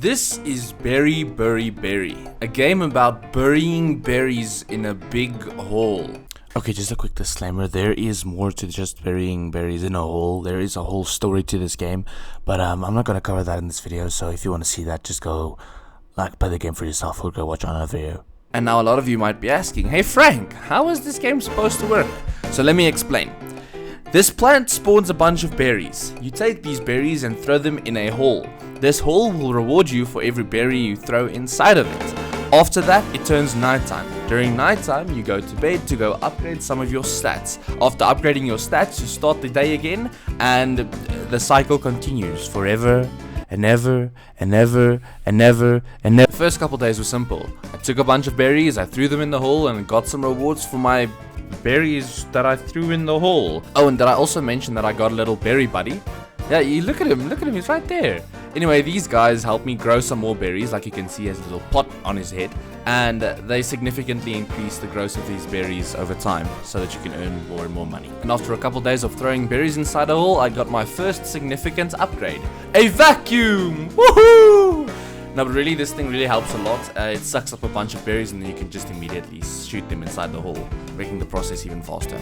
This is Berry Bury Berry, a game about burying berries in a big hole. Okay, just a quick disclaimer, there is more to just burying berries in a hole. There is a whole story to this game, but I'm not going to cover that in this video, so if you want to see that, just go play the game for yourself or go watch another video. And now a lot of you might be asking, hey Frank, how is this game supposed to work? So let me explain. This plant spawns a bunch of berries. You take these berries and throw them in a hole. This hole will reward you for every berry you throw inside of it. After that, it turns nighttime. During nighttime, you go to bed to go upgrade some of your stats. After upgrading your stats, you start the day again, and the cycle continues forever and ever and ever and ever and ever. The first couple days were simple. I took a bunch of berries, I threw them in the hole, and got some rewards for my berries that I threw in the hole. Oh, and did I also mention that I got a little berry buddy? Yeah, you look at him, he's right there. Anyway, these guys helped me grow some more berries, like you can see he has a little pot on his head, and they significantly increase the growth of these berries over time, so that you can earn more and more money. And after a couple days of throwing berries inside a hole, I got my first significant upgrade. A vacuum! Woohoo! No, but really, this thing really helps a lot. It sucks up a bunch of berries and then you can just immediately shoot them inside the hole, making the process even faster,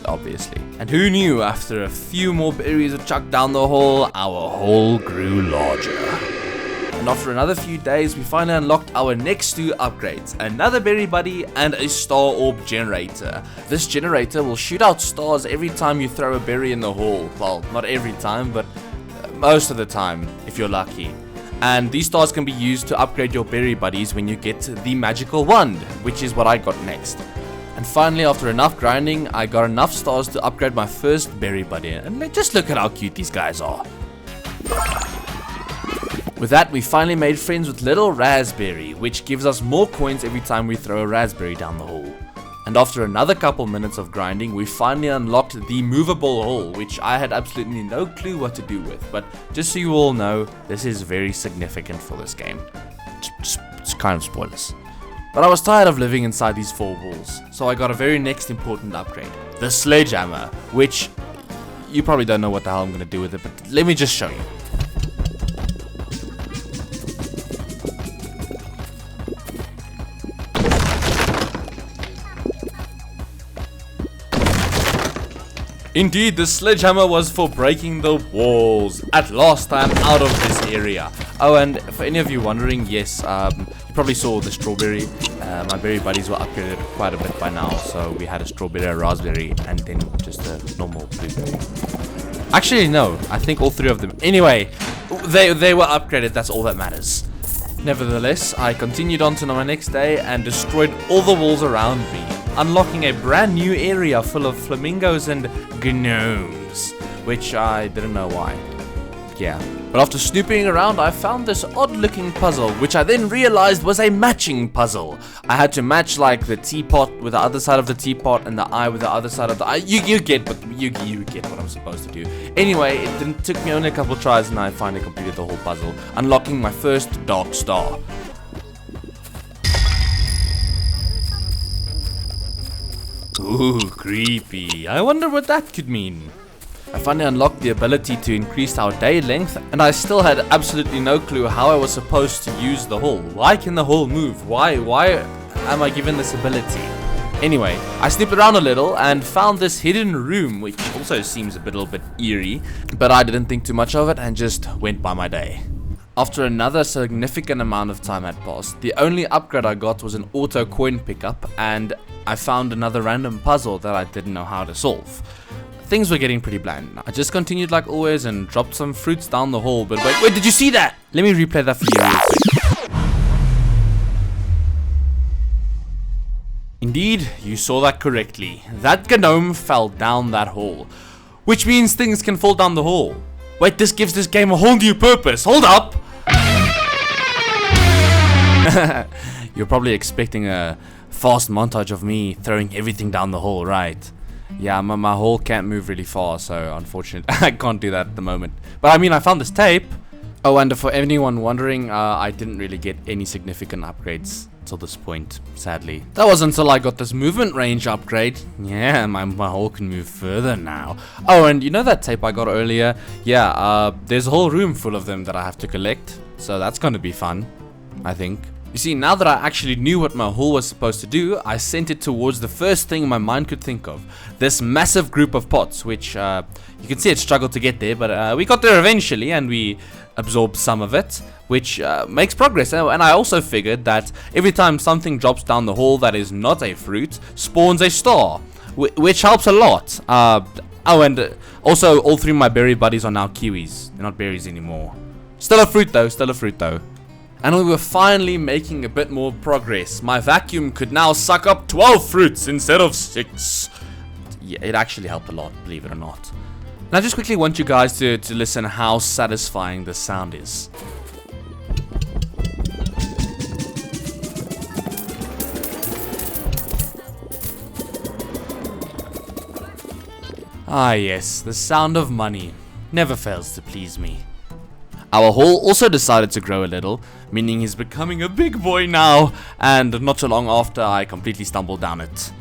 obviously. And who knew, after a few more berries were chucked down the hole, our hole grew larger. And after another few days, we finally unlocked our next two upgrades, another berry buddy and a star orb generator. This generator will shoot out stars every time you throw a berry in the hole. Well, not every time, but most of the time, if you're lucky. And these stars can be used to upgrade your berry buddies when you get the magical wand, which is what I got next. And finally, after enough grinding, I got enough stars to upgrade my first berry buddy. And just look at how cute these guys are. With that, we finally made friends with Little Raspberry, which gives us more coins every time we throw a raspberry down the hole. And after another couple minutes of grinding, we finally unlocked the movable hole, which I had absolutely no clue what to do with. But just so you all know, this is very significant for this game. It's kind of spoilers. But I was tired of living inside these four walls, so I got a very next important upgrade. The sledgehammer, which you probably don't know what the hell I'm going to do with it, but let me just show you. Indeed, the sledgehammer was for breaking the walls. At last, I am out of this area. Oh, and for any of you wondering, yes, you probably saw the strawberry. My berry buddies were upgraded quite a bit by now, so we had a strawberry, a raspberry, and then just a normal blueberry. Actually, no, I think all three of them. Anyway, they were upgraded, that's all that matters. Nevertheless, I continued on to my next day and destroyed all the walls around me, unlocking a brand new area full of flamingos and gnomes, which I didn't know why. Yeah. But after snooping around, I found this odd-looking puzzle, which I then realized was a matching puzzle. I had to match like the teapot with the other side of the teapot and the eye with the other side of the eye. You get what I'm supposed to do. Anyway, it took me only a couple tries and I finally completed the whole puzzle, unlocking my first dark star. Ooh, creepy. I wonder what that could mean. I finally unlocked the ability to increase our day length, and I still had absolutely no clue how I was supposed to use the hole. Why can the hole move? Why am I given this ability? Anyway, I snooped around a little and found this hidden room, which also seems a little bit eerie, but I didn't think too much of it and just went by my day. After another significant amount of time had passed, the only upgrade I got was an auto coin pickup, and I found another random puzzle that I didn't know how to solve. Things were getting pretty bland. I just continued like always and dropped some fruits down the hole, but wait, did you see that? Let me replay that for you real quick. Indeed, you saw that correctly. That gnome fell down that hole, which means things can fall down the hole. Wait, this gives this game a whole new purpose. Hold up! You're probably expecting a fast montage of me throwing everything down the hole, right? Yeah, my hole can't move really far, so unfortunately I can't do that at the moment. But I mean, I found this tape. Oh, and for anyone wondering, I didn't really get any significant upgrades until this point, sadly. That was until I got this movement range upgrade. Yeah, my hole can move further now. Oh, and you know that tape I got earlier? Yeah, there's a whole room full of them that I have to collect. So that's gonna be fun, I think. You see, now that I actually knew what my hole was supposed to do, I sent it towards the first thing my mind could think of. This massive group of pots, which you can see it struggled to get there, but we got there eventually and we absorbed some of it, which makes progress. And I also figured that every time something drops down the hole that is not a fruit, spawns a star, which helps a lot. Oh, and also all three of my berry buddies are now kiwis. They're not berries anymore. Still a fruit though. And we were finally making a bit more progress. My vacuum could now suck up 12 fruits instead of 6. Yeah, it actually helped a lot, believe it or not. And I just quickly want you guys to listen how satisfying this sound is. Ah yes, the sound of money never fails to please me. Our hole also decided to grow a little, meaning he's becoming a big boy now, and not too long after I completely stumbled down it.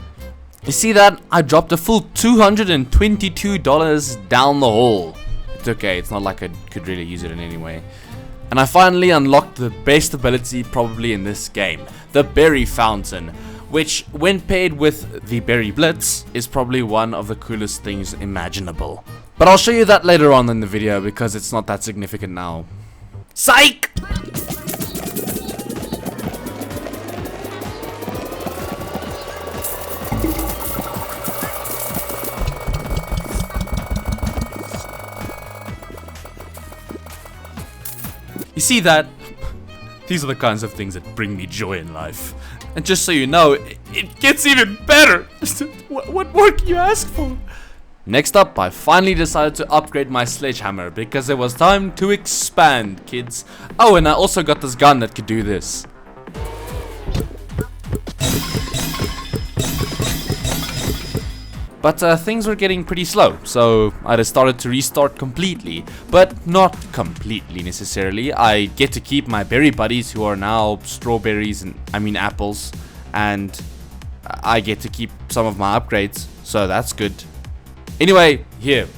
You see that? I dropped a full $222 down the hole. It's okay, it's not like I could really use it in any way. And I finally unlocked the best ability probably in this game, the Berry Fountain, which when paired with the Berry Blitz is probably one of the coolest things imaginable. But I'll show you that later on in the video because it's not that significant now. Psych! You see that? These are the kinds of things that bring me joy in life. And just so you know, it gets even better! What more can you ask for? Next up, I finally decided to upgrade my sledgehammer because it was time to expand, kids. Oh, and I also got this gun that could do this. But things were getting pretty slow, so I decided to restart completely. But not completely necessarily. I get to keep my berry buddies who are now strawberries and apples. And I get to keep some of my upgrades, so that's good. Anyway, here,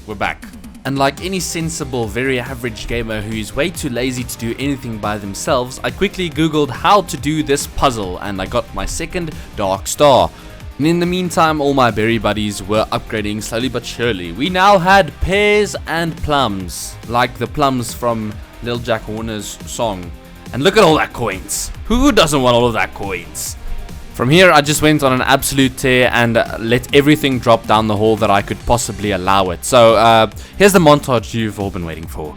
we're back. And like any sensible, very average gamer who's way too lazy to do anything by themselves, I quickly googled how to do this puzzle and I got my second Dark Star. And in the meantime, all my berry buddies were upgrading slowly but surely. We now had pears and plums, like the plums from Lil Jack Horner's song. And look at all that coins. Who doesn't want all of that coins? From here, I just went on an absolute tear and let everything drop down the hole that I could possibly allow it. So, here's the montage you've all been waiting for.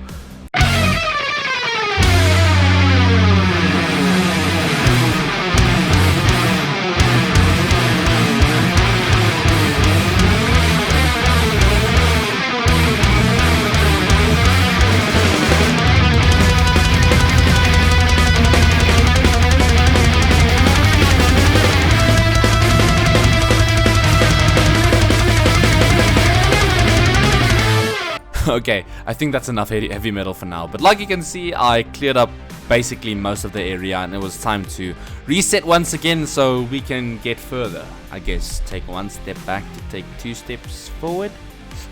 Okay, I think that's enough heavy metal for now, but like you can see, I cleared up basically most of the area and it was time to reset once again so we can get further. I guess take one step back to take 2 steps forward.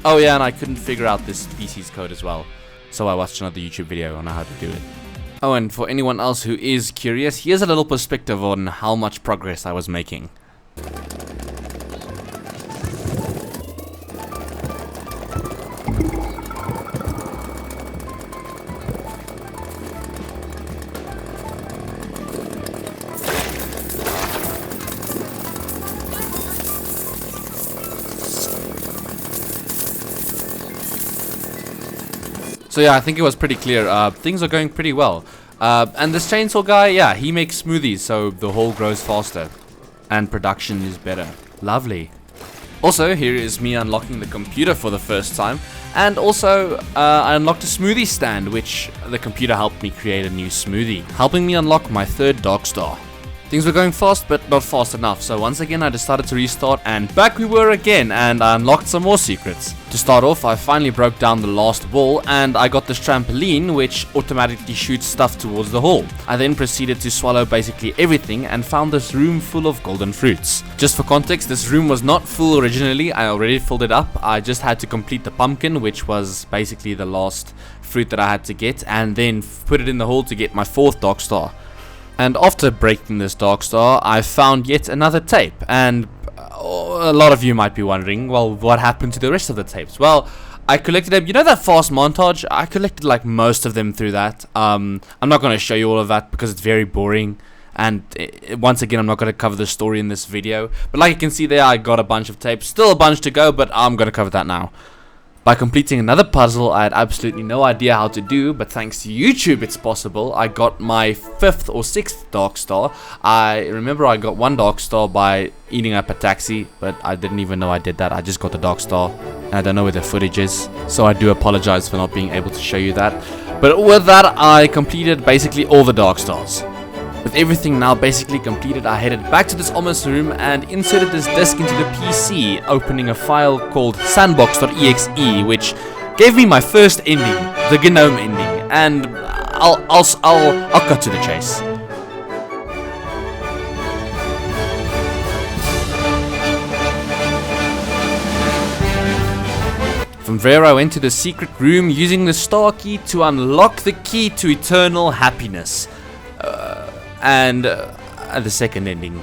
Oh yeah, and I couldn't figure out this species code as well, so I watched another YouTube video on how to do it. Oh, and for anyone else who is curious, here's a little perspective on how much progress I was making. So yeah, I think it was pretty clear. Things are going pretty well. And this chainsaw guy, yeah, he makes smoothies, so the hole grows faster. And production is better. Lovely. Also, here is me unlocking the computer for the first time. And also, I unlocked a smoothie stand, which the computer helped me create a new smoothie, helping me unlock my 3rd Dark Star. Things were going fast, but not fast enough, so once again I decided to restart, and back we were again, and I unlocked some more secrets. To start off, I finally broke down the last wall, and I got this trampoline which automatically shoots stuff towards the hall. I then proceeded to swallow basically everything and found this room full of golden fruits. Just for context, this room was not full originally, I already filled it up. I just had to complete the pumpkin, which was basically the last fruit that I had to get, and then put it in the hole to get my 4th Dark Star. And after breaking this Dark Star, I found yet another tape, and a lot of you might be wondering, well, what happened to the rest of the tapes? Well, I collected them. You know that fast montage? I collected like most of them through that. I'm not going to show you all of that because it's very boring, and once again, I'm not going to cover the story in this video. But like you can see there, I got a bunch of tapes, still a bunch to go, but I'm going to cover that now. By completing another puzzle I had absolutely no idea how to do, but thanks to YouTube it's possible. I got my 5th or 6th Dark Star. I remember I got 1 Dark Star by eating up a taxi, but I didn't even know I did that. I just got the Dark Star, and I don't know where the footage is, so I do apologize for not being able to show you that. But with that, I completed basically all the Dark Stars. With everything now basically completed, I headed back to this Almost room and inserted this disk into the PC, opening a file called sandbox.exe, which gave me my first ending, the Gnome ending, and I'll cut to the chase. From there I went to the secret room using the star key to unlock the key to eternal happiness. And the second ending.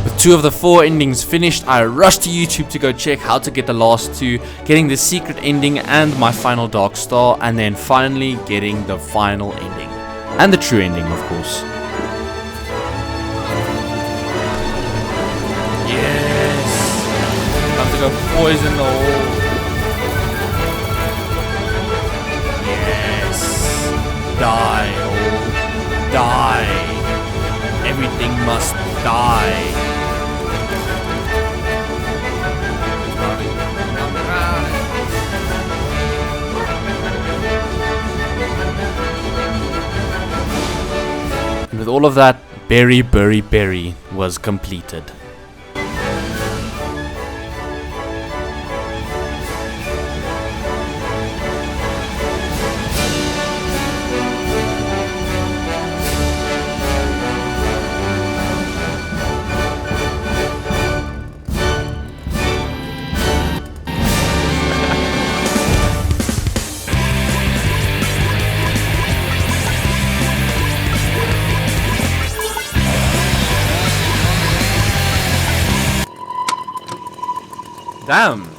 With 2 of the 4 endings finished, I rushed to YouTube to go check how to get the last 2, getting the secret ending and my final Dark Star, and then finally getting the final ending. And the true ending, of course. Go poison the hole. Yes. Die, hole. Die. Everything must die. And with all of that, Berry was completed. Damn.